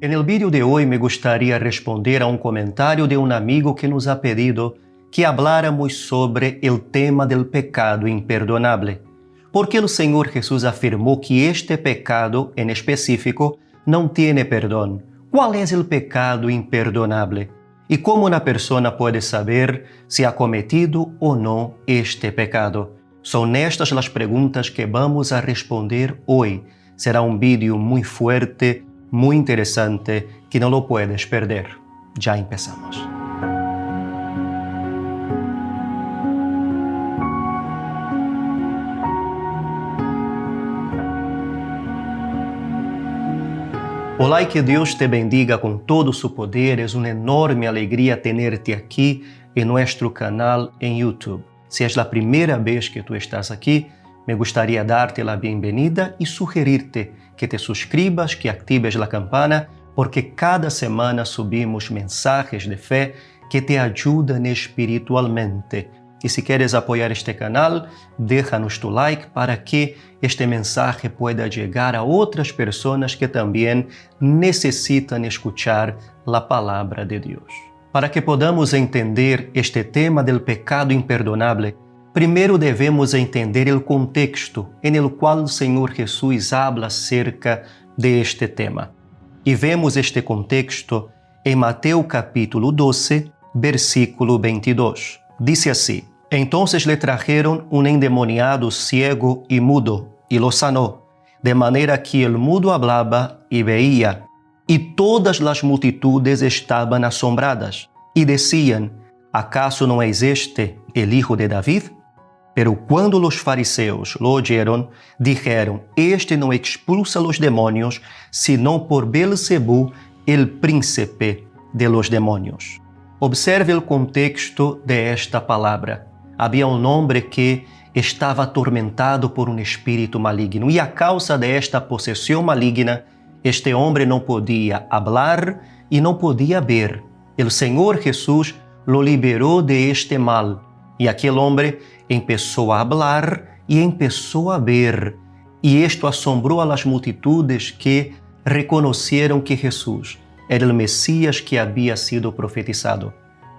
En el vídeo de hoy me gustaría responder a un comentario de un amigo que nos ha pedido que habláramos sobre el tema del pecado imperdonable, porque el Señor Jesús afirmó que este pecado en específico no tiene perdón. ¿Cuál es el pecado imperdonable? ¿Y cómo una persona puede saber si ha cometido o no este pecado? Son estas las preguntas que vamos a responder hoy. Será un vídeo muy fuerte, muy interesante, que no lo puedes perder. Ya empezamos. Olá y que Dios te bendiga con todo su poder. Es una enorme alegría tenerte aquí en nuestro canal en YouTube. Si es la primera vez que tú estás aquí, me gustaría darte la bienvenida y sugerirte que te suscribas, que actives la campana, porque cada semana subimos mensajes de fe que te ayudan espiritualmente. Y si quieres apoyar este canal, déjanos tu like para que este mensaje pueda llegar a otras personas que también necesitan escuchar la palabra de Dios. Para que podamos entender este tema del pecado imperdonable, primero debemos entender el contexto en el cual el Señor Jesús habla acerca de este tema. Y vemos este contexto en Mateo capítulo 12, versículo 22. Dice así: Entonces le trajeron un endemoniado ciego y mudo, y lo sanó, de manera que el mudo hablaba y veía, y todas las multitudes estaban asombradas, y decían: ¿Acaso no es este el hijo de David? Pero cuando los fariseos lo oyeron, dijeron: Este no expulsa los demonios, sino por Beelzebú, el príncipe de los demonios. Observe el contexto de esta palabra. Había un hombre que estaba atormentado por un espíritu maligno, y a causa de esta posesión maligna, este hombre no podía hablar y no podía ver. El Señor Jesús lo liberó de este mal, y aquel hombre empezó a hablar y empezó a ver, y esto asombró a las multitudes que reconocieron que Jesús era el Mesías que había sido profetizado.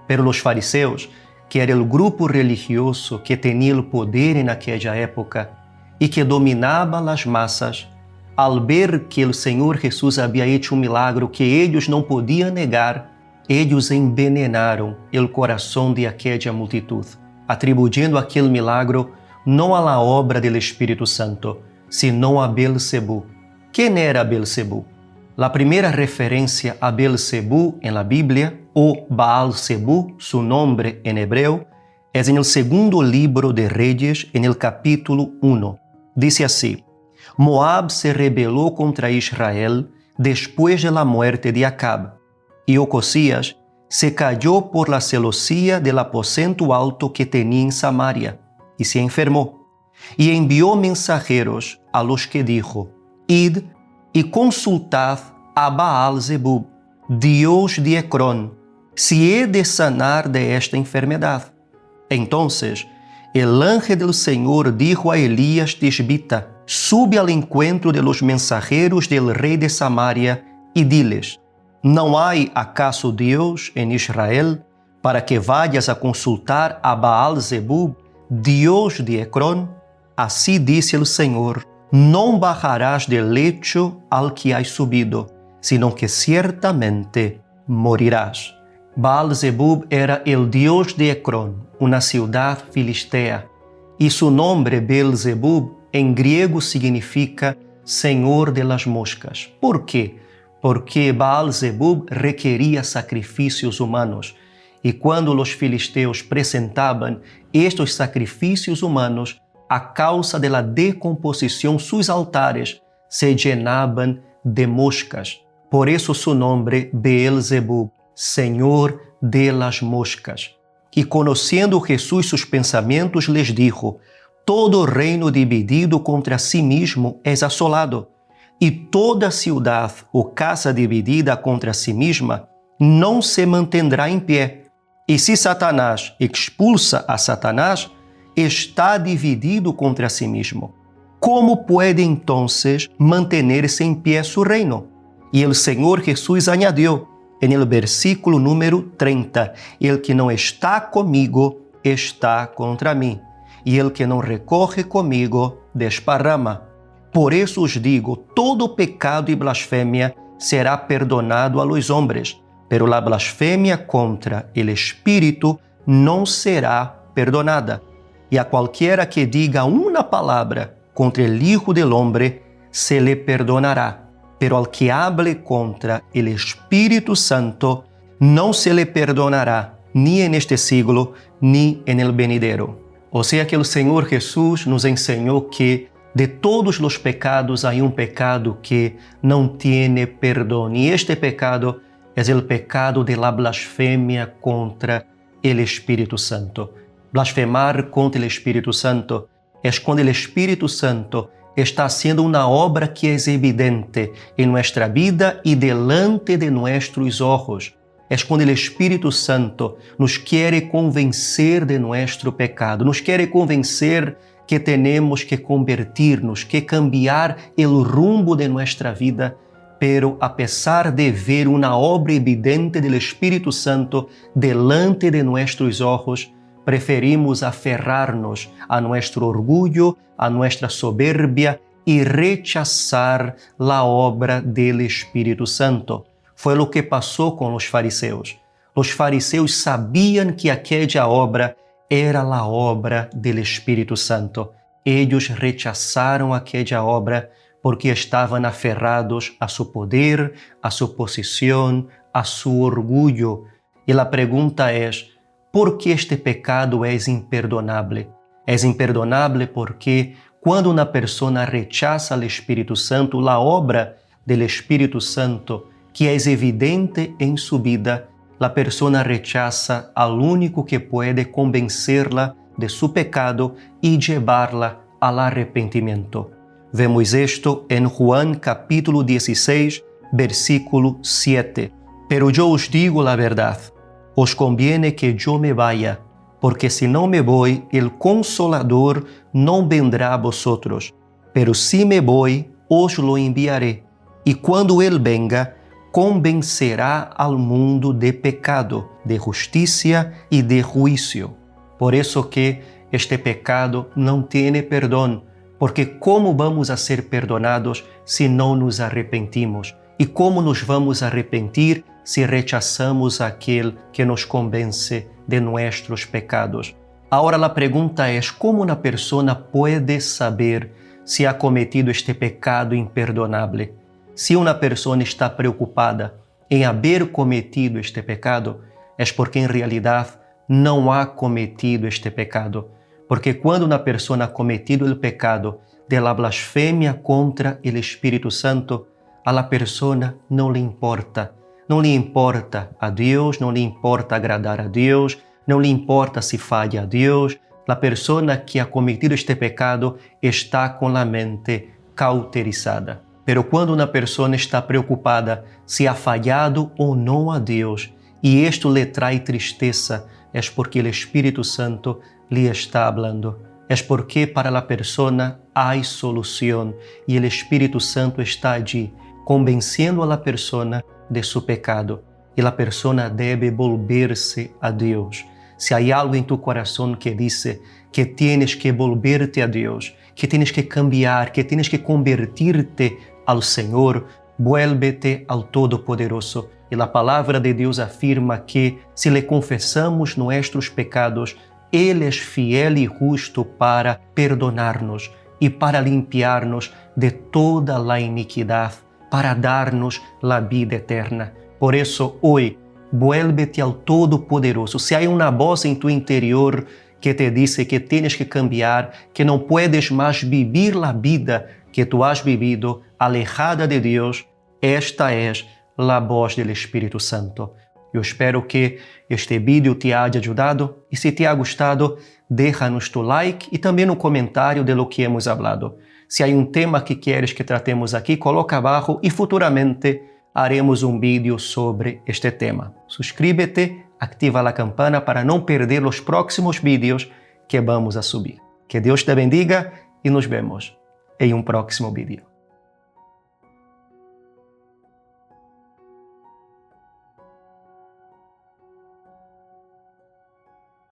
Pero los fariseos, que era el grupo religioso que tenía el poder en aquella época y que dominaba las masas, al ver que el Señor Jesús había hecho un milagro que ellos no podían negar, ellos envenenaron el corazón de aquella multitud, atribuyendo aquel milagro no a la obra del Espíritu Santo, sino a Beelzebú. ¿Quién era Beelzebú? La primera referencia a Beelzebú en la Biblia, o Baal-Zebú, su nombre en hebreo, es en el segundo libro de Reyes, en el capítulo 1. Dice así: Moab se rebeló contra Israel después de la muerte de Acab, y Ocosías se cayó por la celosía del aposento alto que tenía en Samaria, y se enfermó, y envió mensajeros a los que dijo: Id y consultad a Baal-Zebub, Dios de Ecrón, si he de sanar de esta enfermedad. Entonces el ángel del Señor dijo a Elías Tisbita: Sube al encuentro de los mensajeros del rey de Samaria y diles: ¿No hay acaso Dios en Israel para que vayas a consultar a Baal-Zebub, Dios de Ecrón? Así dice el Señor: No bajarás del lecho al que has subido, sino que ciertamente morirás. Baal-Zebub era el dios de Ecrón, una ciudad filistea, y su nombre Beelzebub en griego significa Señor de las moscas. ¿Por qué? Porque Baal-Zebub requería sacrificios humanos, y cuando los filisteos presentaban estos sacrificios humanos, a causa de la decomposición, sus altares se llenaban de moscas. Por eso su nombre Beelzebub, Señor de las moscas. Y conociendo Jesús sus pensamientos, les dijo: Todo reino dividido contra sí mismo es asolado, y toda ciudad o casa dividida contra sí misma não se mantendrá em pé. E se Satanás expulsa a Satanás, está dividido contra sí mismo. ¿Cómo puede entonces mantenerse en pie su reino? E o Senhor Jesus añadiu, no versículo número 30, el que não está comigo, está contra mim, e el que não recorre comigo, desparrama. Por isso os digo, todo pecado e blasfêmia será perdonado a los hombres, pero la blasfemia contra el Espírito não será perdonada. E a qualquer que diga uma palavra contra el Hijo del Hombre, se le perdonará. Pero al que hable contra el Espírito Santo, não se le perdonará, ni en este siglo, ni en el venidero. Ou seja, que o Senhor Jesus nos ensinou que de todos os pecados há pecado que não tiene perdão. E este pecado é o pecado de la blasfemia contra el Espírito Santo. Blasfemar contra el Espírito Santo é quando o Espírito Santo está haciendo una obra que es evidente en nuestra vida y delante de nuestros ojos. Es cuando el Espíritu Santo nos quiere convencer de nuestro pecado, nos quiere convencer que tenemos que convertirnos, que cambiar el rumbo de nuestra vida, pero a pesar de ver una obra evidente del Espíritu Santo delante de nuestros ojos, preferimos aferrarnos a nuestro orgullo, a nuestra soberbia y rechazar la obra del Espíritu Santo. Fue lo que pasó con los fariseos. Los fariseos sabían que aquella obra era la obra del Espíritu Santo. Ellos rechazaron aquella obra porque estaban aferrados a su poder, a su posición, a su orgullo. Y la pregunta es, ¿por qué este pecado es imperdonable? Es imperdonable porque quando uma pessoa rechaza o Espírito Santo, a obra do Espírito Santo, que é evidente em sua vida, a pessoa rechaza al único que pode convencerla de seu pecado e llevarla al arrepentimiento. Vemos esto em Juan capítulo 16, versículo 7. Pero yo os digo la verdad, os conviene que yo me vaya, porque si no me voy, el Consolador no vendrá a vosotros. Pero si me voy, os lo enviaré. Y cuando Él venga, convencerá al mundo de pecado, de justicia y de juicio. Por eso que este pecado não tiene perdão, porque como vamos a ser perdonados se não nos arrepentimos? E como nos vamos arrepentir se rechazamos aquele que nos convence de nuestros pecados? Ahora la pregunta es, ¿cómo una persona puede saber si ha cometido este pecado imperdonable? Si una persona está preocupada em haber cometido este pecado, es porque en realidad não ha cometido este pecado. Porque quando uma pessoa ha cometido el pecado de la blasfemia contra el Espíritu Santo, a la persona não lhe importa. Não lhe importa a Deus, não lhe importa agradar a Deus, não lhe importa se falha a Deus. A pessoa que ha cometido este pecado está com a mente cauterizada. Pero quando uma pessoa está preocupada se ha falhado ou não a Deus, e isto lhe traz tristeza, é porque o Espírito Santo lhe está falando. É porque para a pessoa há solução e o Espírito Santo está allí, convencendo a pessoa de su pecado. E a pessoa deve volver-se a Deus. Se há algo em tu coração que diz que tienes que volver-te a Deus, que tienes que cambiar, que tienes que convertir-te ao Senhor, vuélvete ao Todo-Poderoso. E a palavra de Deus afirma que se lhe confessamos nossos pecados, Ele é fiel e justo para perdonar-nos e para limpiar-nos de toda a iniquidade, para dar-nos a vida eterna. Por isso, hoje, vuélvete ao Todo-Poderoso. Se há uma voz em tu interior que te diz que tienes que cambiar, que não puedes mais viver a vida que tu has vivido alejada de Deus, esta é a voz do Espírito Santo. Eu espero que este vídeo te haya ajudado e se te ha gostado, déjanos tu like e também um comentário de lo que hemos hablado. Se há tema que queres que tratemos aqui, coloca abaixo e futuramente haremos um vídeo sobre este tema. Suscríbete, activa a campana para não perder os próximos vídeos que vamos a subir. Que Deus te bendiga e nos vemos em um próximo vídeo.